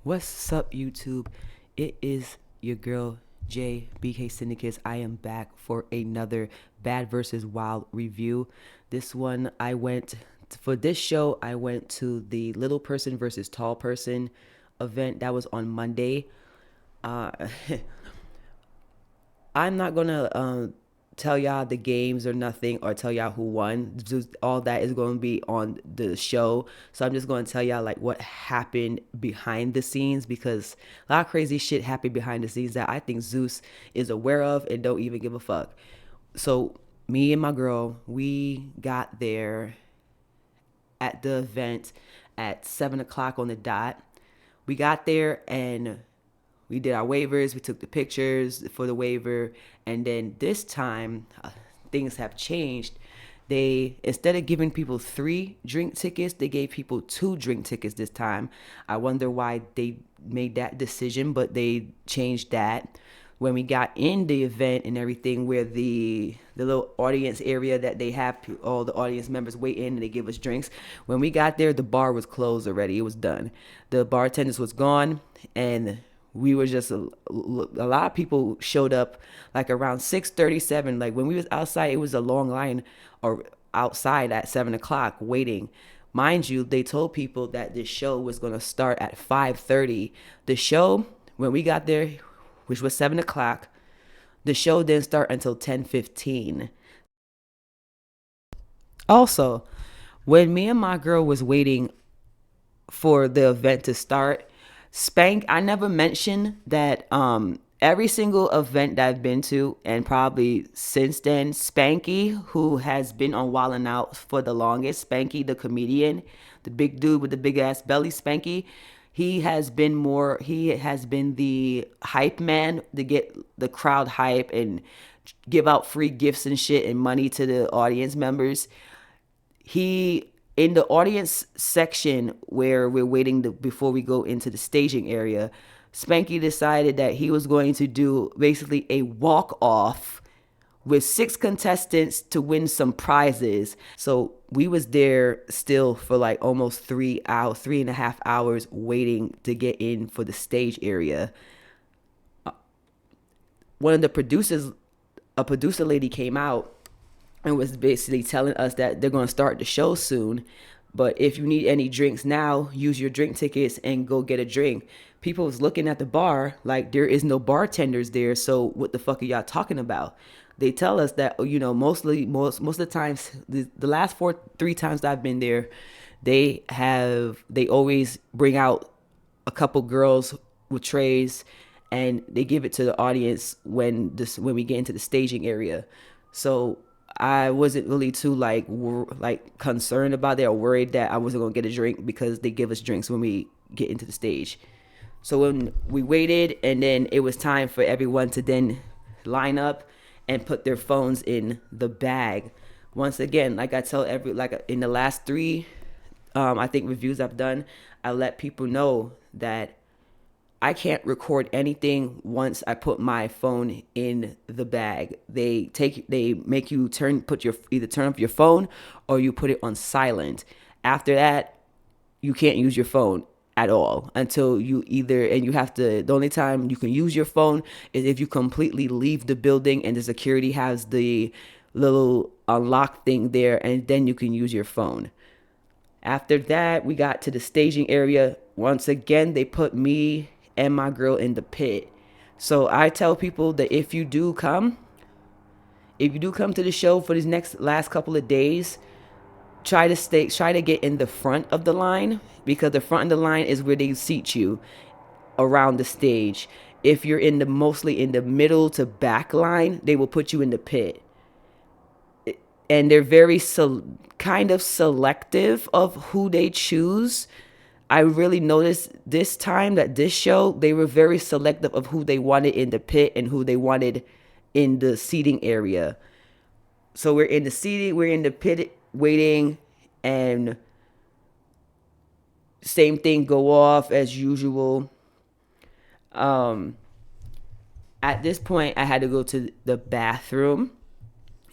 What's up, YouTube? It is your girl JBK Syndicates. I am back for another Bad versus Wild review. This one, for this show, I went to the Little Person versus Tall Person event that was on Monday. Uh, I'm not gonna tell y'all the games or nothing or tell y'all who won. Just all that is going to be on the show. So I'm just going to tell y'all like what happened behind the scenes, because a lot of crazy shit happened behind the scenes that I think Zeus is aware of and don't even give a fuck. So me and my girl, we got there at the event at 7 o'clock on the dot. We got there and we did our waivers. We took the pictures for the waiver, and then this time things have changed. They, instead of giving people 3 drink tickets, they gave people 2 drink tickets this time. I wonder why they made that decision, but they changed that. When we got in the event and everything, where the little audience area that they have all the audience members wait in and they give us drinks, when we got there, the bar was closed already. It was done. The bartenders was gone, and we were just a lot of people showed up like around 6:37. Like when we was outside, it was a long line or outside at 7 o'clock waiting. Mind you, they told people that this show was going to start at 5:30. The show, when we got there, which was 7 o'clock, the show didn't start until 10:15. Also, when me and my girl was waiting for the event to start, I never mentioned that every single event that I've been to, and probably since then, Spanky, who has been on Wildin' Out for the longest, Spanky the comedian, the big dude with the big ass belly, Spanky, he has been the hype man to get the crowd hype and give out free gifts and shit and money to the audience members. He, in the audience section where we're waiting before we go into the staging area, Spanky decided that he was going to do basically a walk off with 6 contestants to win some prizes. So we was there still for like almost 3 hours, 3.5 hours waiting to get in for the stage area. One of the producers, a producer lady, came out and was basically telling us that they're going to start the show soon. But if you need any drinks now, use your drink tickets and go get a drink. People was looking at the bar like there is no bartenders there. So what the fuck are y'all talking about? They tell us that, most of the times, the last 3 times that I've been there, they always bring out a couple girls with trays, and they give it to the audience when we get into the staging area. So I wasn't really too like concerned about it or worried that I wasn't gonna get a drink, because they give us drinks when we get into the stage. So when we waited, and then it was time for everyone to then line up and put their phones in the bag. Once again, like I tell like in the last 3, I think reviews I've done, I let people know that I can't record anything once I put my phone in the bag. They make you either turn off your phone or you put it on silent. After that, you can't use your phone at all until you have to, the only time you can use your phone is if you completely leave the building and the security has the little unlock thing there, and then you can use your phone. After that, we got to the staging area. Once again, they put me and my girl in the pit. So I tell people that if you do come to the show for these last couple of days, try to get in the front of the line, because the front of the line is where they seat you around the stage. If you're mostly in the middle to back line, they will put you in the pit. And they're very kind of selective of who they choose. I really noticed this time that this show, they were very selective of who they wanted in the pit and who they wanted in the seating area. So we're in the pit waiting, and same thing go off as usual. At this point, I had to go to the bathroom.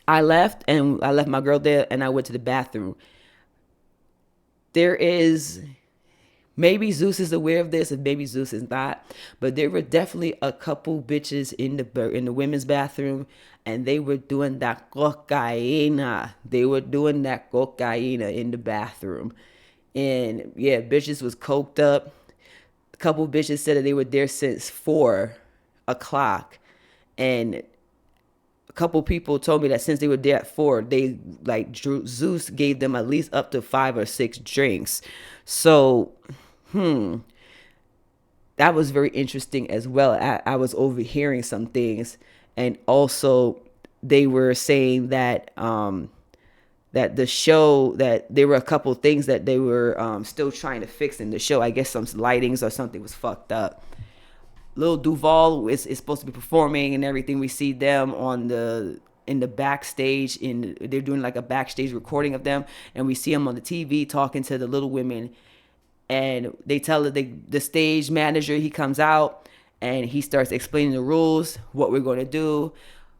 I left my girl there, and I went to the bathroom. There is Maybe Zeus is aware of this, and maybe Zeus is not. But there were definitely a couple bitches in the women's bathroom, and they were doing that cocaína. They were doing that cocaína in the bathroom, and yeah, bitches was coked up. A couple bitches said that they were there since 4 o'clock, and a couple people told me that since they were there at 4, they like Zeus gave them at least up to 5 or 6 drinks. So that was very interesting as well. I was overhearing some things, and also they were saying that that the show, that there were a couple things that they were still trying to fix in the show. I guess some lightings or something was fucked up. Lil Duval is supposed to be performing and everything. We see them on the backstage, they're doing like a backstage recording of them, and we see them on the TV talking to the little women, and they tell the stage manager, he comes out and he starts explaining the rules, what we're going to do.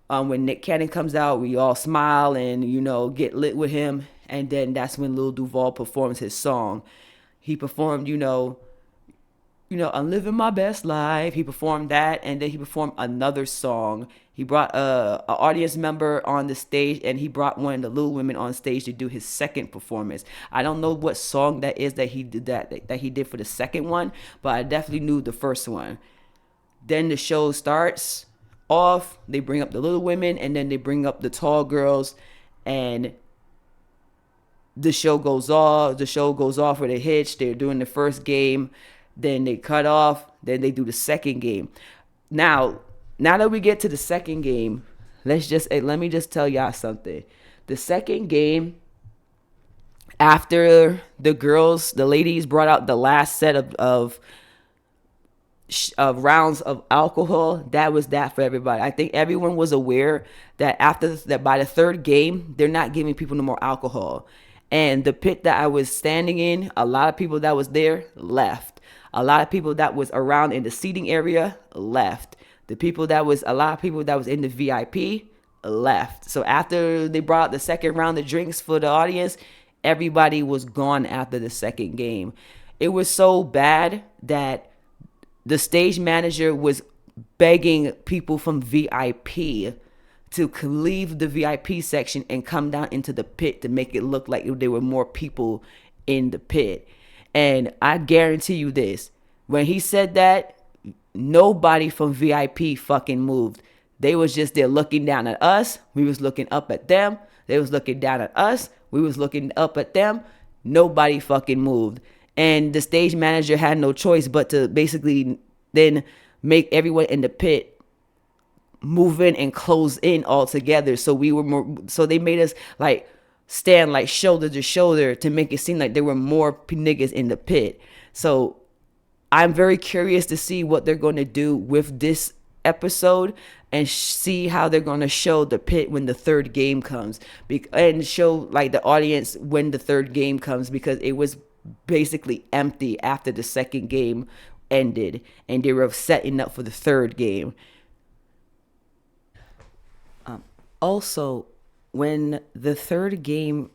When Nick Cannon comes out, we all smile and get lit with him, and then that's when Lil Duval performs his song. He performed, I'm living my best life. He performed that, and then he performed another song. He brought a audience member on the stage, and he brought one of the little women on stage to do his second performance. I don't know what song that is that he did that he did for the second one, but I definitely knew the first one. Then the show starts off. They bring up the little women, and then they bring up the tall girls, and the show goes off. The show goes off with a hitch. They're doing the first game, then they cut off, then they do the second game. Now that we get to the second game, let me just tell y'all something. The second game, after the ladies brought out the last set of rounds of alcohol, that was that for everybody. I think everyone was aware that after that, by the third game, they're not giving people no more alcohol. And the pit that I was standing in, a lot of people that was there left. A lot of people that was around in the seating area left. A lot of people that was in the VIP left. So after they brought the second round of drinks for the audience, everybody was gone after the second game. It was so bad that the stage manager was begging people from VIP to leave the VIP section and come down into the pit to make it look like there were more people in the pit. And I guarantee you this, when he said that, nobody from VIP fucking moved. They was just there looking down at us. We was looking up at them. They was looking down at us. We was looking up at them. Nobody fucking moved. And the stage manager had no choice but to basically then make everyone in the pit move in and close in all together. So they made us like stand like shoulder to shoulder to make it seem like there were more niggas in the pit. So I'm very curious to see what they're going to do with this episode and see how they're going to show the pit when the third game comes, and show like the audience when the third game comes, because it was basically empty after the second game ended and they were setting up for the third game. Also, when the third game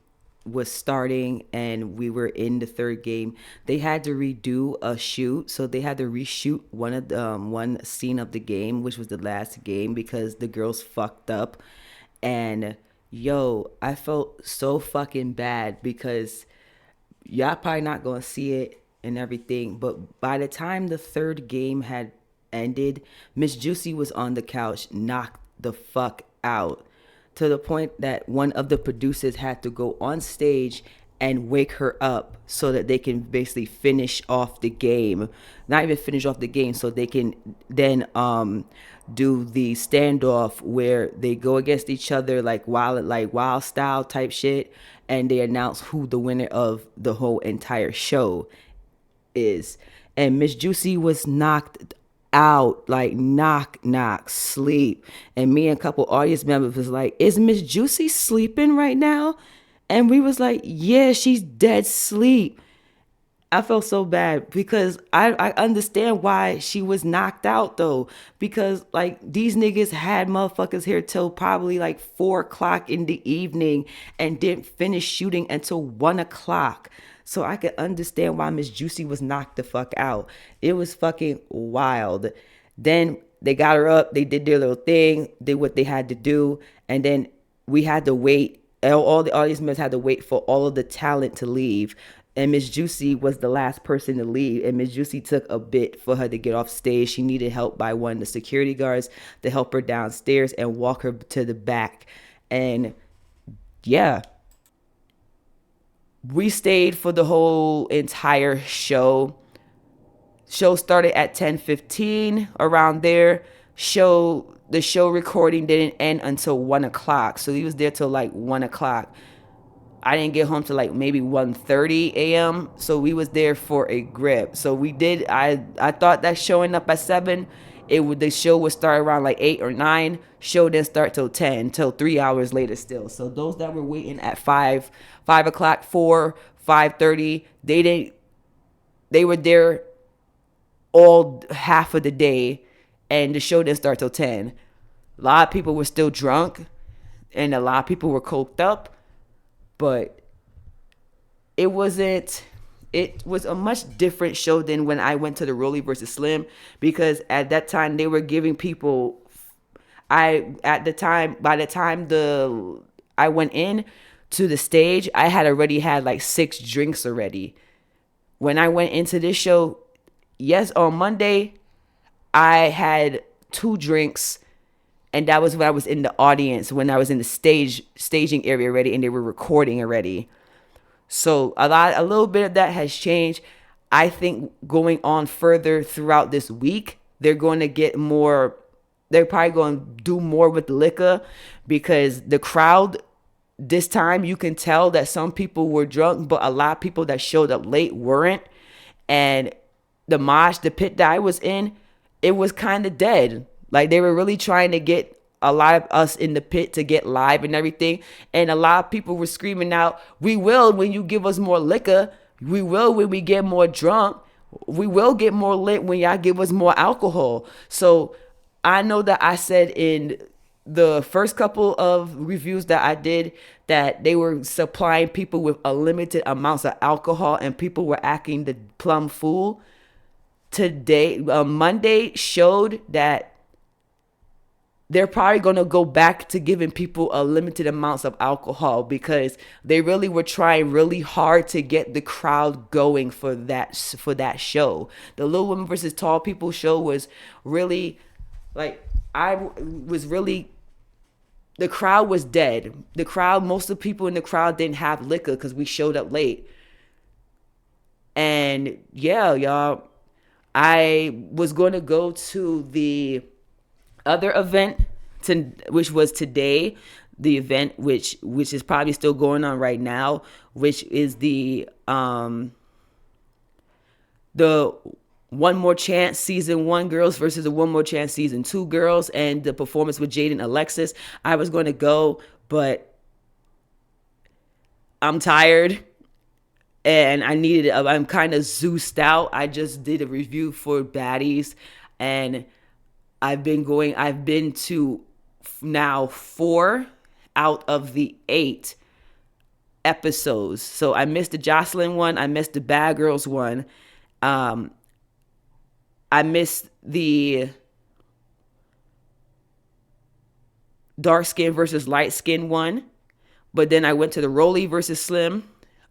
was starting and we were in the third game, they had to redo a shoot. So they had to reshoot one scene of the game, which was the last game, because the girls fucked up. And I felt so fucking bad because y'all probably not gonna see it and everything, but by the time the third game had ended, Miss Juicy was on the couch, knocked the fuck out, to the point that one of the producers had to go on stage and wake her up so that they can basically finish off the game. Not even finish off the game, so they can then do the standoff where they go against each other like wild style type shit, and they announce who the winner of the whole entire show is. And Miss Juicy was knocked out, like knock sleep, and me and a couple audience members was like, is Miss Juicy sleeping right now? And we was like, yeah, she's dead sleep. I felt so bad because I understand why she was knocked out though, because like these niggas had motherfuckers here till probably like 4 o'clock in the evening and didn't finish shooting until 1 o'clock. So I could understand why Miss Juicy was knocked the fuck out. It was fucking wild. Then they got her up, they did their little thing, did what they had to do, and then we had to wait. All the audience members had to wait for all of the talent to leave. And Miss Juicy was the last person to leave. And Miss Juicy took a bit for her to get off stage. She needed help by one of the security guards to help her downstairs and walk her to the back. And yeah, we stayed for the whole entire show. Show started at 10:15, around there. The show recording didn't end until 1 o'clock. So he was there till like 1 o'clock. I didn't get home till like maybe 1:30 a.m. So we was there for a grip. So we did. I thought that showing up at 7, the show would start around like 8 or 9. Show didn't start till 10, till 3 hours later still. So those that were waiting at 5 o'clock, 4, 5:30, they were there all half of the day, and the show didn't start till 10. A lot of people were still drunk, and a lot of people were coked up, but it was a much different show than when I went to the Rolly versus Slim, because at that time they were giving people, by the time I went in to the stage, I had already had like 6 drinks already. When I went into this show, yes, on Monday, I had 2 drinks, and that was when I was in the audience, when I was in the staging area already, and they were recording already. So a little bit of that has changed. I think going on further throughout this week, they're going to get more. They're probably going to do more with liquor, because the crowd this time, you can tell that some people were drunk, but a lot of people that showed up late weren't. And the pit that I was in, it was kind of dead. Like, they were really trying to get a lot of us in the pit to get live and everything. And a lot of people were screaming out, "We will when you give us more liquor. We will when we get more drunk. We will get more lit when y'all give us more alcohol." So I know that I said in the first couple of reviews that I did that they were supplying people with unlimited amounts of alcohol, and people were acting the plum fool. Today, Monday showed that they're probably going to go back to giving people unlimited amounts of alcohol, because they really were trying really hard to get the crowd going for that show. The Little Women versus Tall People show was really, like, the crowd was dead. Most of the people in the crowd didn't have liquor because we showed up late. And yeah, y'all, I was going to go to the other event, which was today, the event which is probably still going on right now, which is the One More Chance Season 1 girls versus the One More Chance Season 2 girls, and the performance with Jade and Alexis. I was going to go, but I'm tired and I'm kind of Zeused out. I just did a review for Baddies, and I've been to now 4 out of the 8 episodes. So I missed the Jocelyn one. I missed the Bad Girls one. I missed the dark skin versus light skin one. But then I went to the Rolly versus Slim.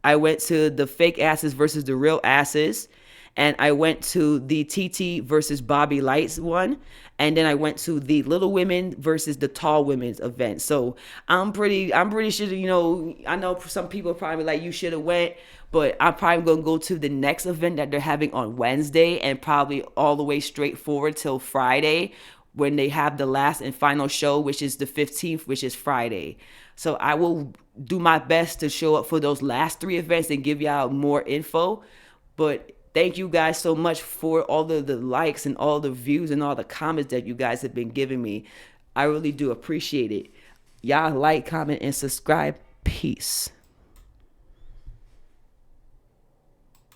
I went to the fake asses versus the real asses. And I went to the TT versus Bobby Lights one. And then I went to the Little Women versus the Tall Women's event. So I'm pretty sure, I know some people are probably like, you should have went. But I'm probably going to go to the next event that they're having on Wednesday, and probably all the way straight forward till Friday, when they have the last and final show, which is the 15th, which is Friday. So I will do my best to show up for those last 3 events and give y'all more info. But thank you guys so much for all the likes and all the views and all the comments that you guys have been giving me. I really do appreciate it. Y'all like, comment, and subscribe. Peace.